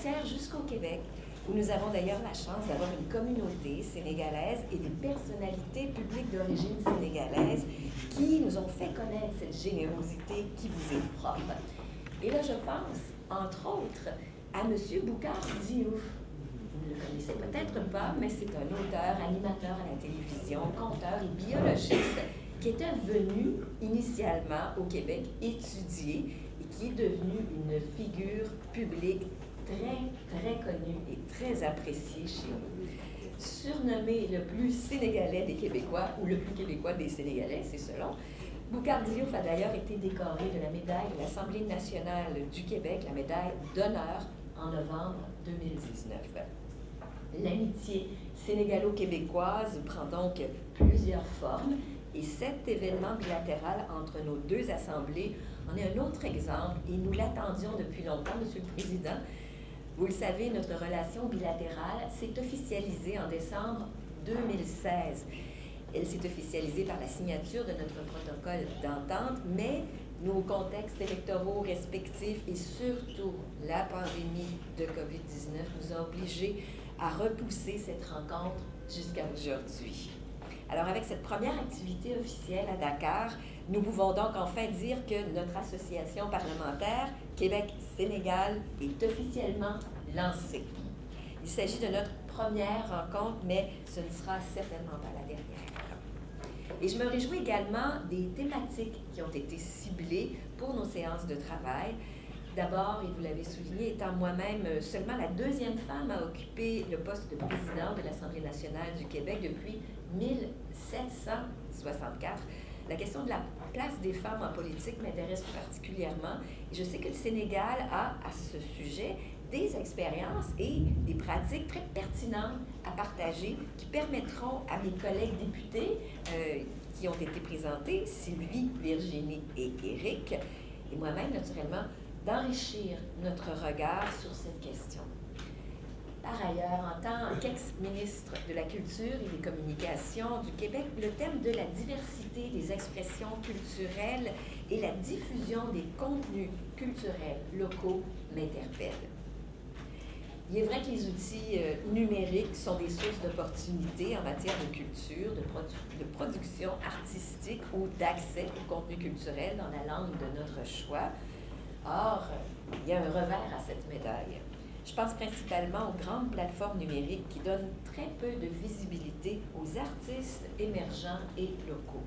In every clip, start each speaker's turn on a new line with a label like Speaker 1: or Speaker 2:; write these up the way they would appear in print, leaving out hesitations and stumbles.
Speaker 1: frontières jusqu'au Québec, où nous avons d'ailleurs la chance d'avoir une communauté sénégalaise et des personnalités publiques d'origine sénégalaise qui nous ont fait connaître cette générosité qui vous est propre. Et là, je pense, entre autres, à M. Boucar Diouf. Vous ne le connaissez peut-être pas, mais c'est un auteur, animateur à la télévision, conteur et biologiste qui était venu initialement au Québec étudier et qui est devenu une figure publique très connue et très appréciée chez nous. Surnommé le plus sénégalais des Québécois, ou le plus québécois des Sénégalais, c'est selon, Boucar Diouf a d'ailleurs été décoré de la médaille de l'Assemblée nationale du Québec, la médaille d'honneur, en novembre 2019. L'amitié sénégalo-québécoise prend donc plusieurs formes et cet événement bilatéral entre nos deux assemblées en est un autre exemple et nous l'attendions depuis longtemps, Monsieur le Président. Vous le savez, notre relation bilatérale s'est officialisée en décembre 2016. Elle s'est officialisée par la signature de notre protocole d'entente, mais nos contextes électoraux respectifs et surtout la pandémie de COVID-19 nous ont obligés à repousser cette rencontre jusqu'à aujourd'hui. Alors, avec cette première activité officielle à Dakar, nous pouvons donc enfin dire que notre association parlementaire Québec-Sénégal est officiellement lancée. Il s'agit de notre première rencontre, mais ce ne sera certainement pas la dernière. Et je me réjouis également des thématiques qui ont été ciblées pour nos séances de travail. D'abord, et vous l'avez souligné, étant moi-même seulement la deuxième femme à occuper le poste de présidente de l'Assemblée nationale du Québec depuis 1764, la question de la place des femmes en politique m'intéresse particulièrement. Et je sais que le Sénégal a, à ce sujet, des expériences et des pratiques très pertinentes à partager qui permettront à mes collègues députés qui ont été présentés, Sylvie, Virginie et Éric, et moi-même, naturellement, d'enrichir notre regard sur cette question. Par ailleurs, en tant qu'ex-ministre de la Culture et des Communications du Québec, le thème de la diversité des expressions culturelles et la diffusion des contenus culturels locaux m'interpelle. Il est vrai que les outils numériques sont des sources d'opportunités en matière de culture, de production artistique ou d'accès au contenu culturel dans la langue de notre choix. Or, il y a un revers à cette médaille. Je pense principalement aux grandes plateformes numériques qui donnent très peu de visibilité aux artistes émergents et locaux.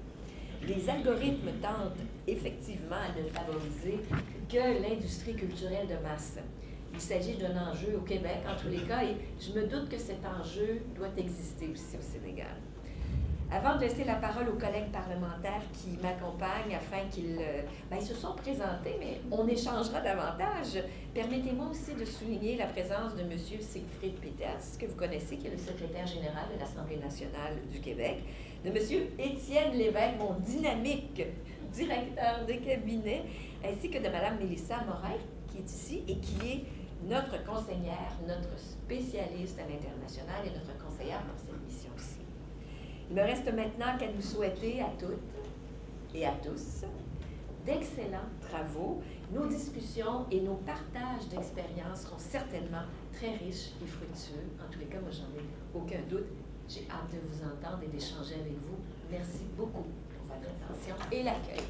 Speaker 1: Les algorithmes tentent effectivement à ne favoriser que l'industrie culturelle de masse. Il s'agit d'un enjeu au Québec, en tous les cas, et je me doute que cet enjeu doit exister aussi au Sénégal. Avant de laisser la parole aux collègues parlementaires qui m'accompagnent afin qu'ils se sont présentés, mais on échangera davantage, permettez-moi aussi de souligner la présence de M. Siegfried Peters, que vous connaissez, qui est le secrétaire général de l'Assemblée nationale du Québec, de M. Étienne Lévesque, mon dynamique directeur de cabinet, ainsi que de Mme Mélissa Morin, qui est ici et qui est notre conseillère, notre spécialiste à l'international et notre conseillère pour cette mission aussi. Il me reste maintenant qu'à nous souhaiter à toutes et à tous d'excellents travaux. Nos discussions et nos partages d'expériences seront certainement très riches et fructueux. En tous les cas, moi, j'en ai aucun doute. J'ai hâte de vous entendre et d'échanger avec vous. Merci beaucoup pour votre attention et l'accueil.